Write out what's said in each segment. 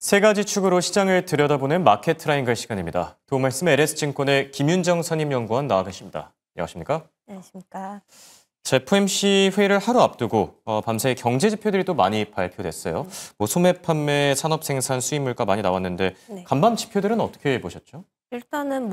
세 가지 축으로 시장을 들여다보는 마켓 트라이앵글 시간입니다. 도움 말씀 LS증권의 김윤정 선임연구원 나와 계십니다. 안녕하십니까? 안녕하십니까? FOMC 회의를 하루 앞두고 밤새 경제 지표들이 또 많이 발표됐어요. 소매 판매, 산업 생산, 수입 물가 많이 나왔는데 네. 간밤 지표들은 어떻게 보셨죠? 일단은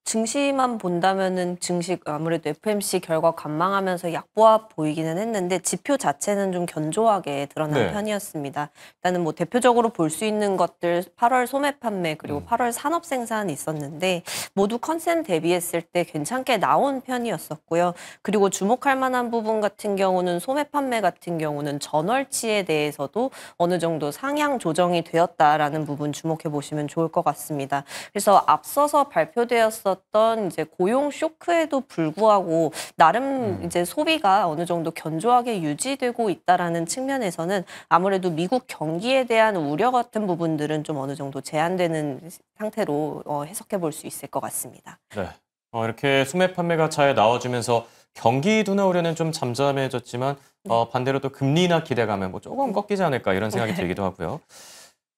증시만 본다면은 증시 아무래도 FOMC 결과 관망하면서 약보합 보이기는 했는데 지표 자체는 좀 견조하게 드러난 네. 편이었습니다. 일단은 대표적으로 볼 수 있는 것들 8월 소매 판매 그리고 8월 산업 생산이 있었는데 모두 컨센 대비했을 때 괜찮게 나온 편이었었고요. 그리고 주목할 만한 부분 같은 경우는 소매 판매 같은 경우는 전월치에 대해서도 어느 정도 상향 조정이 되었다라는 부분 주목해 보시면 좋을 것 같습니다. 그래서 앞서서 발표되었었던 이제 고용 쇼크에도 불구하고 나름 이제 소비가 어느 정도 견조하게 유지되고 있다라는 측면에서는 아무래도 미국 경기에 대한 우려 같은 부분들은 좀 어느 정도 제한되는 상태로 해석해 볼 수 있을 것 같습니다. 네. 이렇게 소매 판매가 잘 나와주면서 경기 둔화 우려는 좀 잠잠해졌지만 반대로 또 금리나 기대감은 조금 꺾이지 않을까 이런 생각이 들기도 하고요.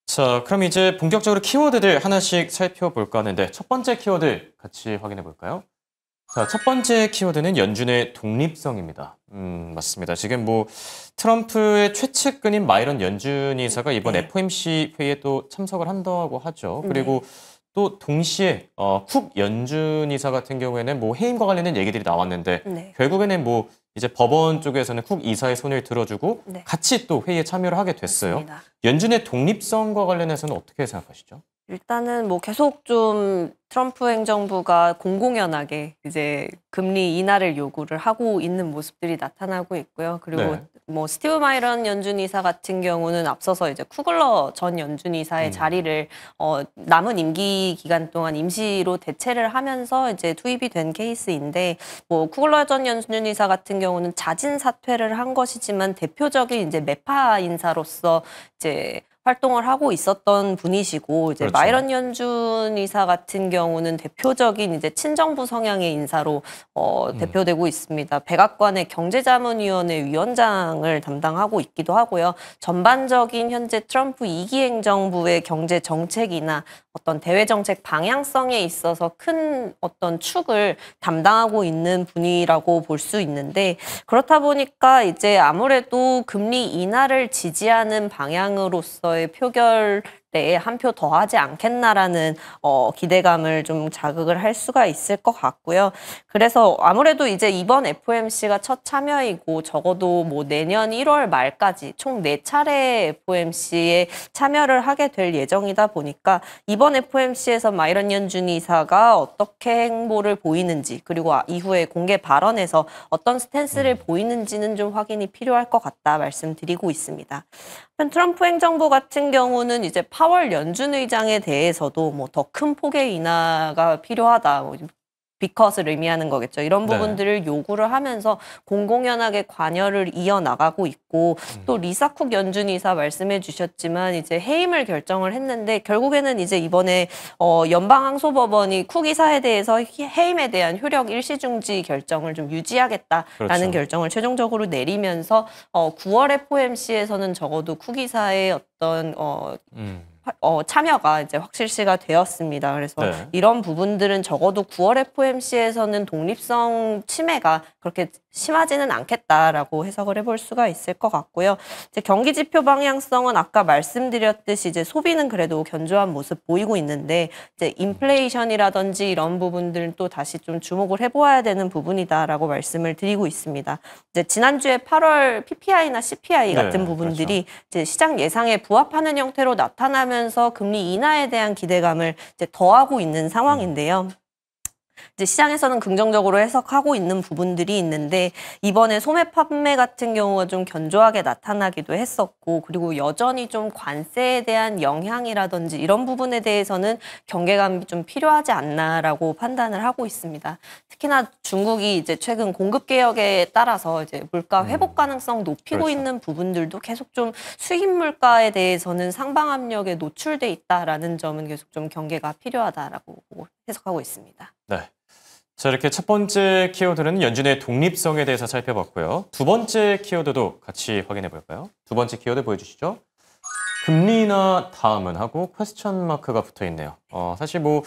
자, 그럼 이제 본격적으로 키워드들 하나씩 살펴볼까 하는데 첫 번째 키워드 같이 확인해 볼까요? 자, 첫 번째 키워드는 연준의 독립성입니다. 맞습니다. 지금 트럼프의 최측근인 마이런 연준 이사가 이번 네. FOMC 회의에 또 참석을 한다고 하죠. 그리고 또 동시에 쿡 연준 이사 같은 경우에는 해임과 관련된 얘기들이 나왔는데 결국에는 이제 법원 쪽에서는 쿡 이사의 손을 들어주고 같이 또 회의에 참여를 하게 됐어요. 맞습니다. 연준의 독립성과 관련해서는 어떻게 생각하시죠? 일단은 계속 좀 트럼프 행정부가 공공연하게 이제 금리 인하를 요구를 하고 있는 모습들이 나타나고 있고요. 그리고 스티브 마이런 연준 이사 같은 경우는 앞서서 이제 쿠글러 전 연준 이사의 자리를 남은 임기 기간 동안 임시로 대체를 하면서 이제 투입이 된 케이스인데 쿠글러 전 연준 이사 같은 경우는 자진 사퇴를 한 것이지만 대표적인 이제 매파 인사로서 이제 활동을 하고 있었던 분이시고 이제 그렇죠. 마이런 연준 이사 같은 경우는 대표적인 이제 친정부 성향의 인사로 대표되고 있습니다. 백악관의 경제자문위원회 위원장을 담당하고 있기도 하고요. 전반적인 현재 트럼프 2기 행정부의 경제 정책이나 어떤 대외 정책 방향성에 있어서 큰 어떤 축을 담당하고 있는 분이라고 볼 수 있는데 그렇다 보니까 이제 아무래도 금리 인하를 지지하는 방향으로서의 표결 때 한 표 더 하지 않겠나라는 기대감을 좀 자극을 할 수가 있을 것 같고요. 그래서 아무래도 이제 이번 FOMC가 첫 참여이고 적어도 내년 1월 말까지 총 4차례 FOMC에 참여를 하게 될 예정이다 보니까 이번 FOMC에서 마이런 연준 이사가 어떻게 행보를 보이는지 그리고 이후에 공개 발언에서 어떤 스탠스를 보이는지는 좀 확인이 필요할 것 같다 말씀드리고 있습니다. 트럼프 행정부 같은 경우는 이제 파월 연준 의장에 대해서도 더 큰 폭의 인하가 필요하다. 비컷을 의미하는 거겠죠. 이런 부분들을 요구를 하면서 공공연하게 관여를 이어나가고 있고 또 리사 쿡 연준 이사 말씀해 주셨지만 이제 해임을 결정을 했는데 결국에는 이제 이번에 연방항소법원이 쿡 이사에 대해서 해임에 대한 효력 일시중지 결정을 좀 유지하겠다라는 결정을 최종적으로 내리면서 9월 FOMC에서는 적어도 쿡 이사의 어떤 참여가 이제 확실시가 되었습니다. 그래서 이런 부분들은 적어도 9월 FOMC에서는 독립성 침해가 그렇게 심하지는 않겠다라고 해석을 해볼 수가 있을 것 같고요. 이제 경기 지표 방향성은 아까 말씀드렸듯이 이제 소비는 그래도 견조한 모습 보이고 있는데 이제 인플레이션이라든지 이런 부분들은 또 다시 좀 주목을 해보아야 되는 부분이다라고 말씀을 드리고 있습니다. 이제 지난주에 8월 PPI나 CPI 같은 부분들이 이제 시장 예상에 부합하는 형태로 나타나면서 금리 인하에 대한 기대감을 이제 더하고 있는 상황인데요. 이제 시장에서는 긍정적으로 해석하고 있는 부분들이 있는데 이번에 소매 판매 같은 경우가 좀 견조하게 나타나기도 했었고 그리고 여전히 좀 관세에 대한 영향이라든지 이런 부분에 대해서는 경계감이 좀 필요하지 않나라고 판단을 하고 있습니다. 특히나 중국이 이제 최근 공급 개혁에 따라서 이제 물가 회복 가능성 높이고 있는 부분들도 계속 좀 수입 물가에 대해서는 상방 압력에 노출돼 있다라는 점은 계속 좀 경계가 필요하다라고 해석하고 있습니다. 네. 자, 이렇게 첫 번째 키워드는 연준의 독립성에 대해서 살펴봤고요. 두 번째 키워드도 같이 확인해 볼까요? 두 번째 키워드 보여주시죠. 금리 인하 다음은 하고 퀘스천 마크가 붙어 있네요. 사실 뭐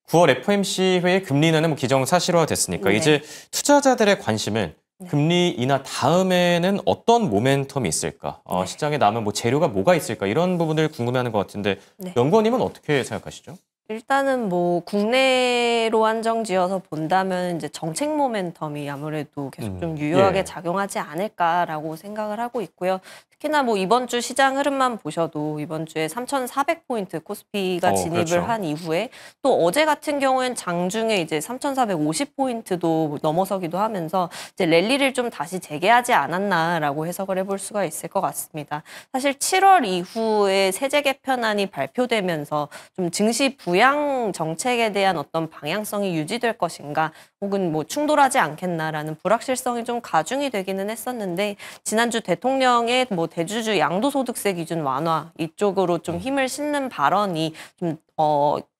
9월 FOMC 회의 금리 인하는 뭐 기정사실화 됐으니까 네. 이제 투자자들의 관심은 금리 인하 다음에는 어떤 모멘텀이 있을까? 네. 시장에 남은 뭐 재료가 뭐가 있을까? 이런 부분들 궁금해하는 것 같은데 네. 연구원님은 어떻게 생각하시죠? 일단은 뭐 국내로 한정지어서 본다면 이제 정책 모멘텀이 아무래도 계속 좀 유효하게 예. 작용하지 않을까라고 생각을 하고 있고요. 특히나 뭐 이번 주 시장 흐름만 보셔도 이번 주에 3,400포인트 코스피가 진입을 그렇죠. 한 이후에 또 어제 같은 경우엔 장중에 이제 3,450포인트도 넘어서기도 하면서 이제 랠리를 좀 다시 재개하지 않았나라고 해석을 해볼 수가 있을 것 같습니다. 사실 7월 이후에 세제 개편안이 발표되면서 좀 증시 부양 정책에 대한 어떤 방향성이 유지될 것인가 혹은 뭐 충돌하지 않겠나라는 불확실성이 좀 가중이 되기는 했었는데 지난주 대통령의 뭐 대주주 양도소득세 기준 완화 이쪽으로 좀 힘을 싣는 발언이 좀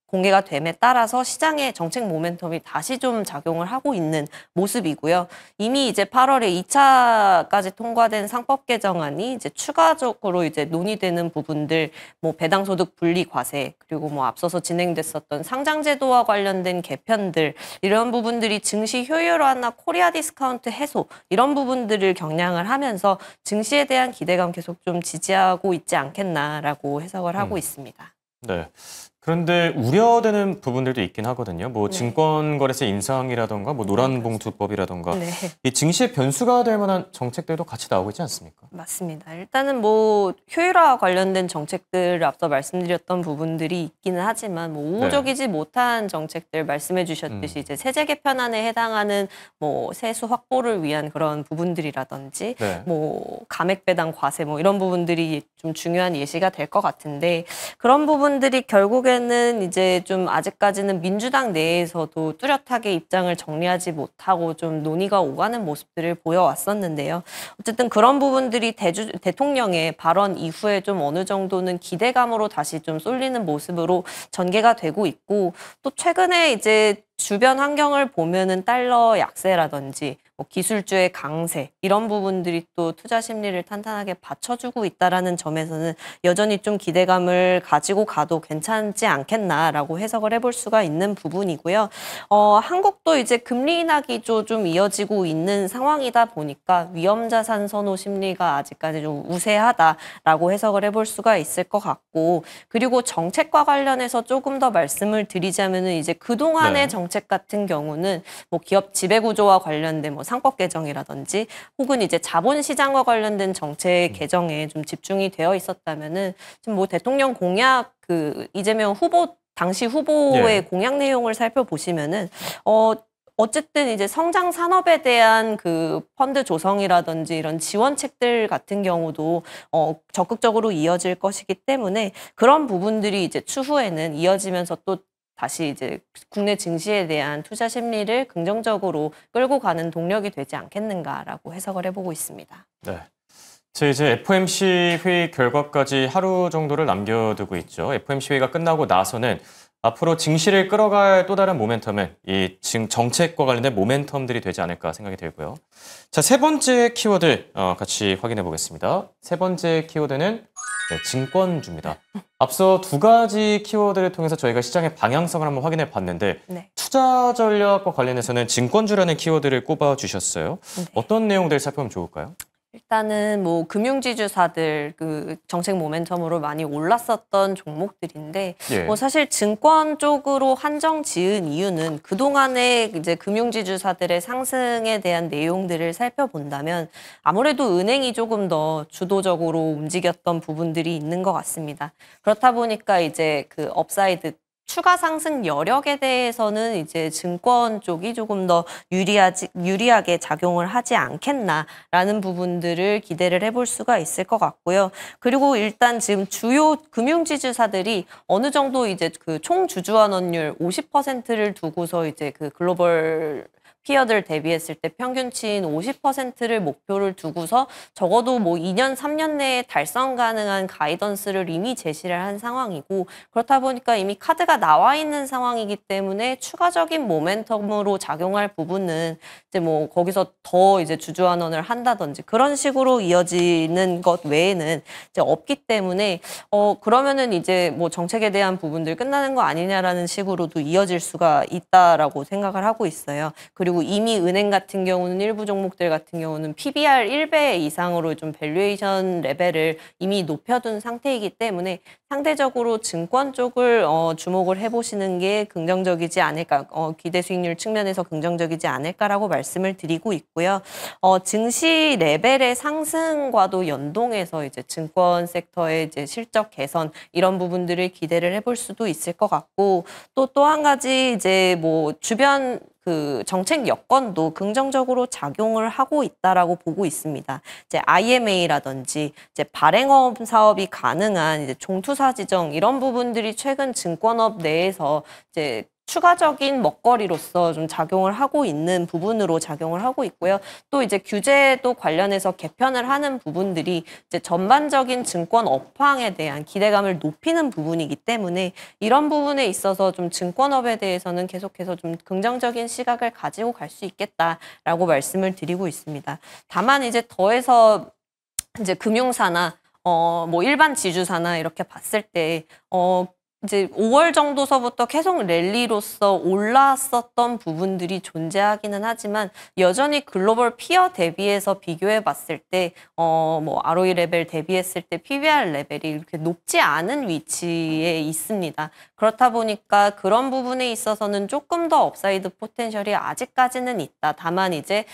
공개가 됨에 따라서 시장의 정책 모멘텀이 다시 좀 작용을 하고 있는 모습이고요. 이미 이제 8월에 2차까지 통과된 상법 개정안이 이제 추가적으로 이제 논의되는 부분들, 뭐 배당소득 분리 과세, 그리고 뭐 앞서서 진행됐었던 상장제도와 관련된 개편들, 이런 부분들이 증시 효율화나 코리아 디스카운트 해소, 이런 부분들을 경량을 하면서 증시에 대한 기대감 계속 좀 지지하고 있지 않겠나라고 해석을 하고 있습니다. 네. 그런데 우려되는 부분들도 있긴 하거든요. 뭐 네. 증권거래세 인상이라던가 뭐 노란봉투법이라던가 네. 이 증시의 변수가 될 만한 정책들도 같이 나오고 있지 않습니까? 맞습니다. 일단은 뭐 효율화 관련된 정책들 앞서 말씀드렸던 부분들이 있기는 하지만 뭐 우호적이지 못한 정책들 말씀해 주셨듯이 이제 세제 개편안에 해당하는 뭐 세수 확보를 위한 그런 부분들이라든지 네. 뭐 감액 배당 과세 뭐 이런 부분들이 좀 중요한 예시가 될 것 같은데 그런 부분들이 결국에는 이제 좀 아직까지는 민주당 내에서도 뚜렷하게 입장을 정리하지 못하고 좀 논의가 오가는 모습들을 보여왔었는데요. 어쨌든 그런 부분들이 대통령의 발언 이후에 좀 어느 정도는 기대감으로 다시 좀 쏠리는 모습으로 전개가 되고 있고 또 최근에 이제 주변 환경을 보면은 달러 약세라든지 뭐 기술주의 강세 이런 부분들이 또 투자 심리를 탄탄하게 받쳐주고 있다라는 점에서는 여전히 좀 기대감을 가지고 가도 괜찮지 않겠나라고 해석을 해볼 수가 있는 부분이고요. 한국도 이제 금리 인하 기조 좀 이어지고 있는 상황이다 보니까 위험자산 선호 심리가 아직까지 좀 우세하다라고 해석을 해볼 수가 있을 것 같고 그리고 정책과 관련해서 조금 더 말씀을 드리자면은 이제 그동안의 정책 같은 경우는 뭐 기업 지배구조와 관련된 뭐 상법 개정이라든지 혹은 이제 자본시장과 관련된 정책 개정에 좀 집중이 되어 있었다면은 지금 뭐 대통령 공약 그 이재명 후보 당시 후보의 공약 내용을 살펴보시면은 어쨌든 이제 성장 산업에 대한 그 펀드 조성이라든지 이런 지원책들 같은 경우도 적극적으로 이어질 것이기 때문에 그런 부분들이 이제 추후에는 이어지면서 또 다시 이제 국내 증시에 대한 투자 심리를 긍정적으로 끌고 가는 동력이 되지 않겠는가라고 해석을 해보고 있습니다. 네. 이제 FOMC 회의 결과까지 하루 정도를 남겨두고 있죠. FOMC 회의가 끝나고 나서는 앞으로 증시를 끌어갈 또 다른 모멘텀은 이 정책과 관련된 모멘텀들이 되지 않을까 생각이 들고요. 자, 세 번째 키워드 같이 확인해 보겠습니다. 세 번째 키워드는 증권주입니다. 앞서 두 가지 키워드를 통해서 저희가 시장의 방향성을 한번 확인해 봤는데 투자 전략과 관련해서는 증권주라는 키워드를 꼽아 주셨어요. 어떤 내용들 살펴보면 좋을까요? 일단은 뭐 금융지주사들 그 정책 모멘텀으로 많이 올랐었던 종목들인데 뭐 사실 증권 쪽으로 한정 지은 이유는 그동안에 이제 금융지주사들의 상승에 대한 내용들을 살펴본다면 아무래도 은행이 조금 더 주도적으로 움직였던 부분들이 있는 것 같습니다. 그렇다 보니까 이제 그 업사이드 추가 상승 여력에 대해서는 이제 증권 쪽이 조금 더 유리하게 작용을 하지 않겠나라는 부분들을 기대를 해볼 수가 있을 것 같고요. 그리고 일단 지금 주요 금융지주사들이 어느 정도 이제 그 총 주주환원율 50%를 두고서 이제 그 글로벌 피어들 대비했을 때 평균치인 50%를 목표를 두고서 적어도 뭐 2년, 3년 내에 달성 가능한 가이던스를 이미 제시를 한 상황이고 그렇다 보니까 이미 카드가 나와 있는 상황이기 때문에 추가적인 모멘텀으로 작용할 부분은 이제 뭐 거기서 더 이제 주주환원을 한다든지 그런 식으로 이어지는 것 외에는 이제 없기 때문에 그러면은 이제 뭐 정책에 대한 부분들 끝나는 거 아니냐라는 식으로도 이어질 수가 있다라고 생각을 하고 있어요. 그리고 이미 은행 같은 경우는 일부 종목들 같은 경우는 PBR 1배 이상으로 좀 밸류에이션 레벨을 이미 높여둔 상태이기 때문에 상대적으로 증권 쪽을 주목을 해보시는 게 긍정적이지 않을까, 기대 수익률 측면에서 긍정적이지 않을까라고 말씀을 드리고 있고요. 증시 레벨의 상승과도 연동해서 이제 증권 섹터의 이제 실적 개선 이런 부분들을 기대를 해볼 수도 있을 것 같고 또 한 가지 이제 뭐 주변 그 정책 여건도 긍정적으로 작용을 하고 있다라고 보고 있습니다. 이제 IMA라든지 이제 발행업 사업이 가능한 이제 종투사 지정 이런 부분들이 최근 증권업 내에서 이제 추가적인 먹거리로서 좀 작용을 하고 있는 부분으로 작용을 하고 있고요. 또 이제 규제도 관련해서 개편을 하는 부분들이 이제 전반적인 증권 업황에 대한 기대감을 높이는 부분이기 때문에 이런 부분에 있어서 좀 증권업에 대해서는 계속해서 좀 긍정적인 시각을 가지고 갈 수 있겠다라고 말씀을 드리고 있습니다. 다만 이제 더해서 이제 금융사나 뭐 일반 지주사나 이렇게 봤을 때 이제 5월 정도서부터 계속 랠리로서 올랐었던 부분들이 존재하기는 하지만 여전히 글로벌 피어 대비해서 비교해 봤을 때 뭐 ROE 레벨 대비했을 때 PBR 레벨이 이렇게 높지 않은 위치에 있습니다. 그렇다 보니까 그런 부분에 있어서는 조금 더 업사이드 포텐셜이 아직까지는 있다. 다만 이제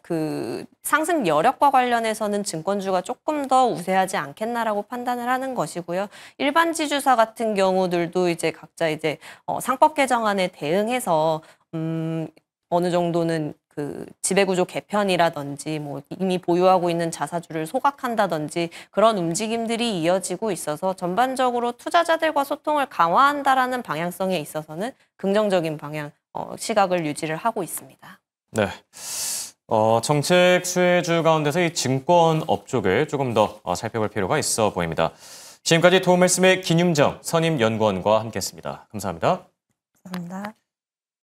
그 상승 여력과 관련해서는 증권주가 조금 더 우세하지 않겠나라고 판단을 하는 것이고요. 일반 지주사 같은 경우들도 이제 각자 이제 상법 개정안에 대응해서 어느 정도는 그 지배구조 개편이라든지 뭐 이미 보유하고 있는 자사주를 소각한다든지 그런 움직임들이 이어지고 있어서 전반적으로 투자자들과 소통을 강화한다라는 방향성에 있어서는 긍정적인 방향 시각을 유지를 하고 있습니다. 네. 정책 수혜주 가운데서 이 증권업 쪽을 조금 더 살펴볼 필요가 있어 보입니다. 지금까지 도움 말씀의 김윤정 선임연구원과 함께했습니다. 감사합니다. 감사합니다.